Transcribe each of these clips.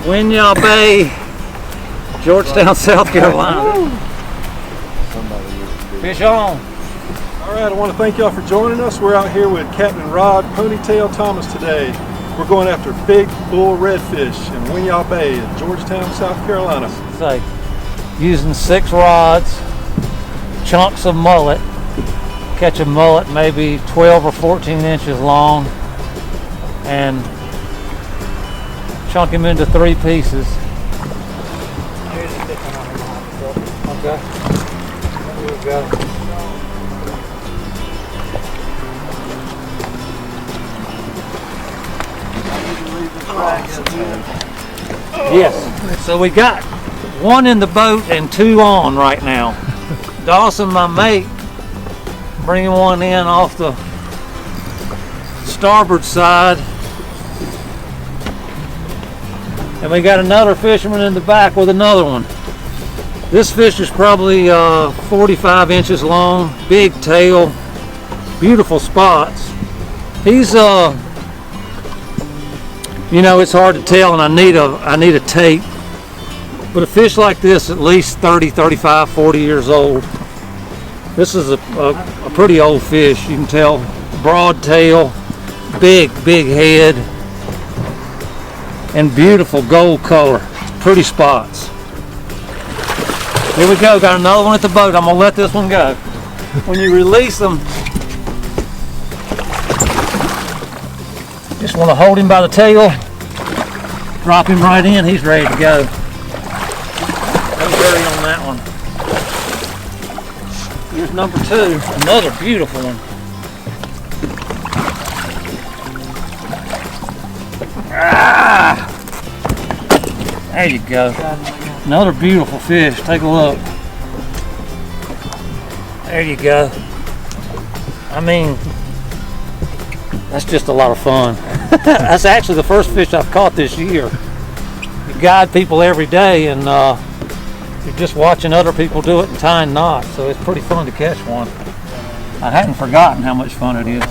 Winyah Bay, Georgetown, South Carolina. Fish on. All right, I want to thank y'all for joining us. We're out here with Captain Rod Ponytail Thomas today. We're going after big bull redfish in Winyah Bay in Georgetown, South Carolina. So, using 6 rods, chunks of mullet. Catch a mullet maybe 12 or 14 inches long and chunk him into 3 pieces. Okay. Here we go. Yes. So we got 1 in the boat and 2 on right now. Dawson, my mate, bringing 1 in off the starboard side. And we got another fisherman in the back with another one. This fish is probably 45 inches long, big tail, beautiful spots. He's you know, it's hard to tell, and I need a tape. But a fish like this, at least 30, 35, 40 years old. This is a pretty old fish, you can tell. Broad tail, big head, and beautiful gold color. Pretty spots. Here we go, got another one at the boat. I'm gonna let this one go. When you release them, just wanna hold him by the tail, drop him right in, he's ready to go. No hurry on that one. Here's number 2, another beautiful one. Ah! There you go. Another beautiful fish. Take a look. There you go. I mean, that's just a lot of fun. That's actually the first fish I've caught this year. You guide people every day, and you're just watching other people do it and tying knots, so it's pretty fun to catch one. I hadn't forgotten how much fun it is.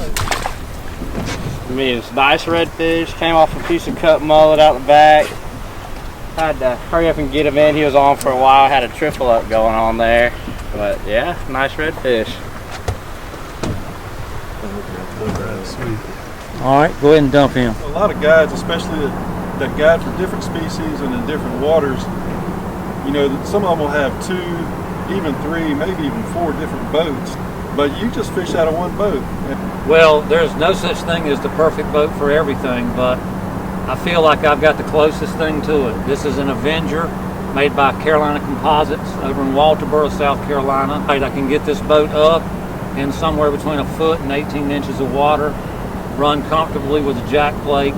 I mean, it's nice redfish, came off a piece of cut mullet out the back. Had to hurry up and get him in. He was on for a while, had a triple up going on there. But yeah, nice redfish. All right, go ahead and dump him. A lot of guides, especially that guide for different species and in different waters, you know, some of them will have 2, even 3, maybe even 4 different boats. But you just fish out of 1 boat. Well, there's no such thing as the perfect boat for everything, but I feel like I've got the closest thing to it. This is an Avenger made by Carolina Composites over in Walterboro, South Carolina. I can get this boat up in somewhere between 1 foot and 18 inches of water, run comfortably with a jack plate,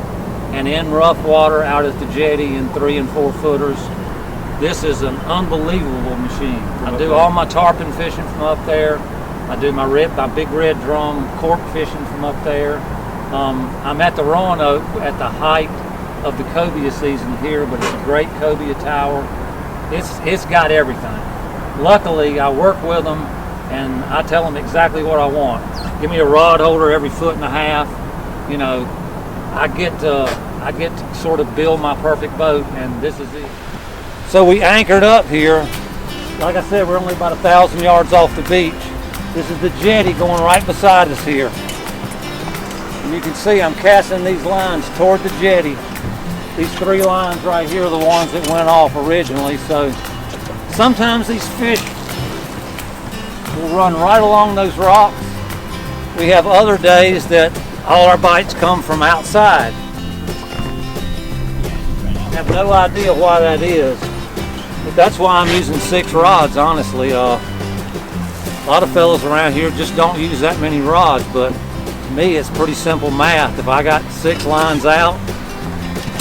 and in rough water out at the jetty in 3 and 4 footers. This is an unbelievable machine. I do all my tarpon fishing from up there. I do my big red drum cork fishing from up there. I'm at the Roanoke at the height of the cobia season here, but it's a great cobia tower. It's got everything. Luckily, I work with them, and I tell them exactly what I want. Give me a rod holder every 1.5 feet. You know, I get to sort of build my perfect boat, and this is it. So we anchored up here. Like I said, we're only about 1,000 yards off the beach. This is the jetty going right beside us here. And you can see I'm casting these lines toward the jetty. These 3 lines right here are the ones that went off originally. So sometimes these fish will run right along those rocks. We have other days that all our bites come from outside. I have no idea why that is, but that's why I'm using 6 rods, honestly. A lot of fellows around here just don't use that many rods, but to me it's pretty simple math. If I got 6 lines out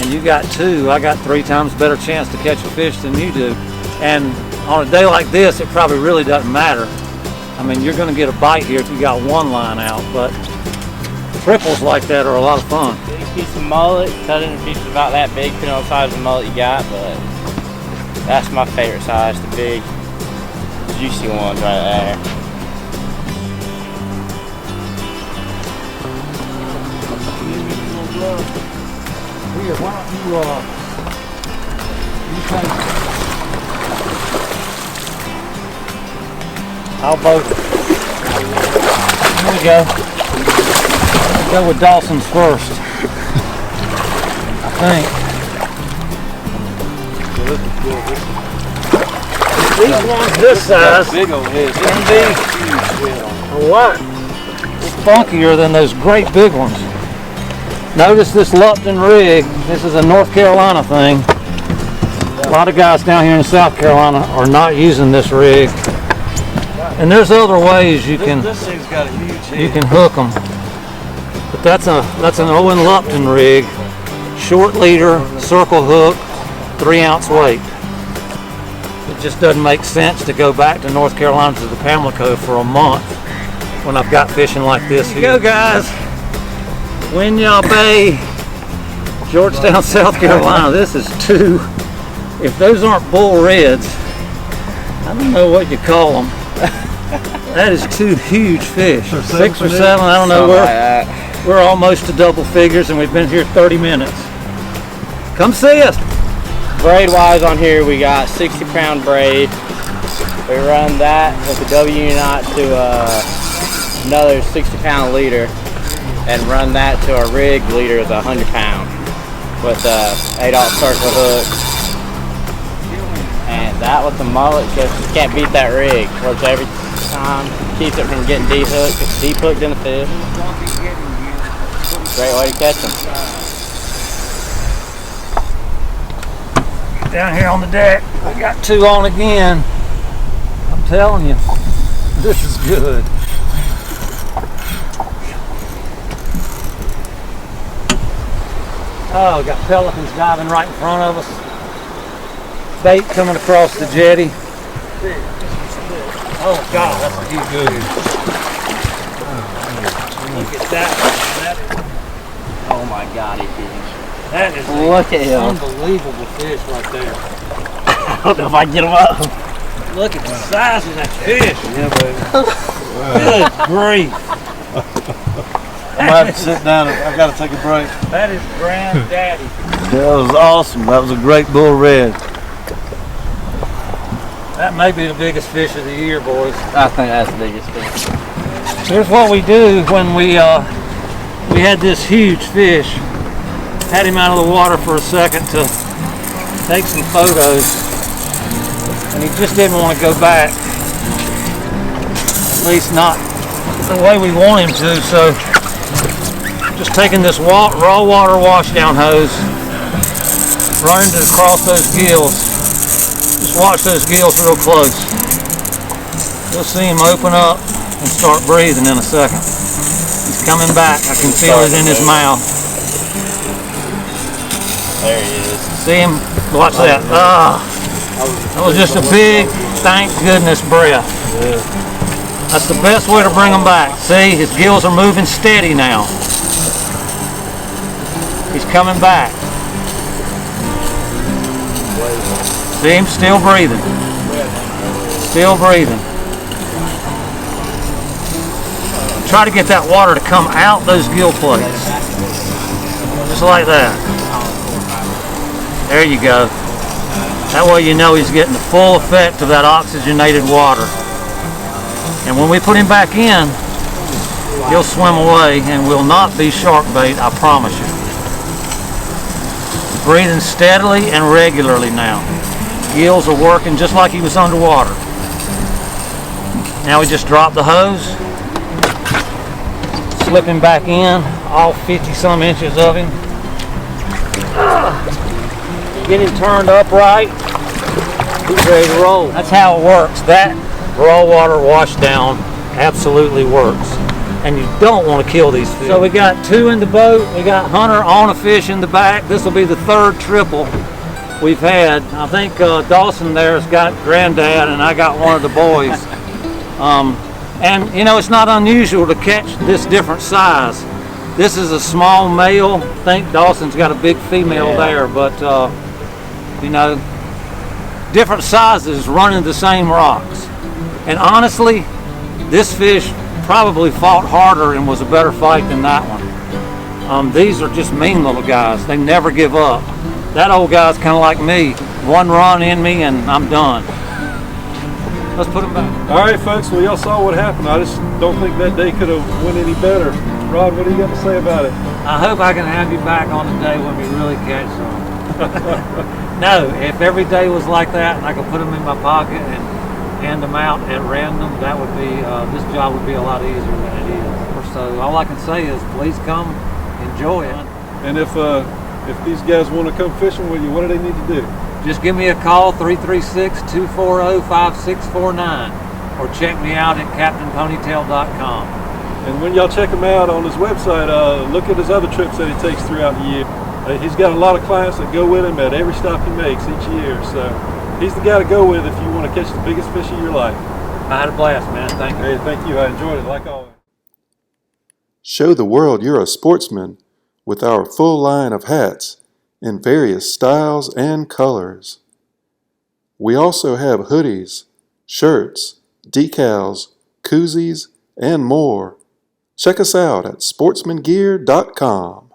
and you got 2, I got 3 times better chance to catch a fish than you do. And on a day like this, it probably really doesn't matter. I mean, you're going to get a bite here if you got 1 line out, but triples like that are a lot of fun. Big piece of mullet, cut into pieces about that big, depending on the size of the mullet you got, but that's my favorite size, the big, juicy ones right there. Why don't you I'll vote. Here we go. We'll go with Dawson's first. I think. These ones this size Big old head. can be a lot funkier than those great big ones. Notice this Lupton rig. This is a North Carolina thing. A lot of guys down here in South Carolina are not using this rig. And there's other ways you can This thing's got a huge head. you can hook them. But that's an Owen Lupton rig. Short leader, circle hook, 3-ounce weight. It just doesn't make sense to go back to North Carolina to the Pamlico for a month when I've got fishing like this. Here you go, guys. Winyah Bay, Georgetown, South Carolina. This is two. If those aren't bull reds, I don't know what you call them. That is two huge fish. 6 or 7, I don't know. We're almost to double figures and we've been here 30 minutes. Come see us. Braid wise on here, we got 60-pound braid. We run that with a W knot to another 60-pound leader, and run that to a rig leader is 100-pound with a 8-aught circle hook. And that with the mullet, just can't beat that rig. Works every time. Keeps it from getting deep hooked in the fish. Great way to catch them. Down here on the deck, we got two on again. I'm telling you, this is good. Oh, got pelicans diving right in front of us. Bait coming across the jetty. Oh God, that's a huge good. Look at that. Oh my God, he fish. That is Look at him. unbelievable fish right there. I don't know if I can get him up. Look at the size of that fish. Yeah, baby. Good grief. I'm gonna have to sit down. I've got to take a break. That is granddaddy. That was awesome. That was a great bull red. That may be the biggest fish of the year, boys. I think that's the biggest fish. Here's what we do when we had this huge fish. Had him out of the water for a second to take some photos, and he just didn't want to go back. At least not the way we want him to. So, just taking this raw water washdown hose, running it across those gills. Just watch those gills real close. You'll see him open up and start breathing in a second. He's coming back. I can feel it in his mouth. There he is. See him? Watch that. That was just a big, thank goodness breath. That's the best way to bring him back. See, his gills are moving steady now. He's coming back. See him? Still breathing. Still breathing. Try to get that water to come out those gill plates. Just like that. There you go. That way you know he's getting the full effect of that oxygenated water. And when we put him back in, he'll swim away and will not be shark bait, I promise you. Breathing steadily and regularly now. Gills are working just like he was underwater. Now we just drop the hose, slip him back in, all 50-some inches of him. Get him turned upright. He's ready to roll. That's how it works. That raw water wash down absolutely works. And you don't want to kill these fish. So we got two in the boat. We got Hunter on a fish in the back. This will be the third triple we've had. I think Dawson there's got granddad and I got one of the boys. And you know, it's not unusual to catch this different size. This is a small male. I think Dawson's got a big female there, but you know, different sizes running the same rocks. And honestly, this fish probably fought harder and was a better fight than that one. These are just mean little guys. They never give up. That old guy's kind of like me. one run in me and I'm done. Let's put them back. All right, folks. Well, y'all saw what happened. I just don't think that day could have went any better. Rod, what do you got to say about it? I hope I can have you back on the day when we really catch some. No, if every day was like that and I could put them in my pocket and hand them out at random, that would be, this job would be a lot easier than it is. So all I can say is please come enjoy it. And if these guys want to come fishing with you, what do they need to do? Just give me a call, 336-240-5649, or check me out at CaptainPonytail.com. And when y'all check him out on his website, look at his other trips that he takes throughout the year. He's got a lot of clients that go with him at every stop he makes each year. So he's the guy to go with if you want to catch the biggest fish of your life. I had a blast, man. Thank you. Hey, thank you. I enjoyed it, like always. Show the world you're a sportsman with our full line of hats in various styles and colors. We also have hoodies, shirts, decals, koozies, and more. Check us out at sportsmangear.com.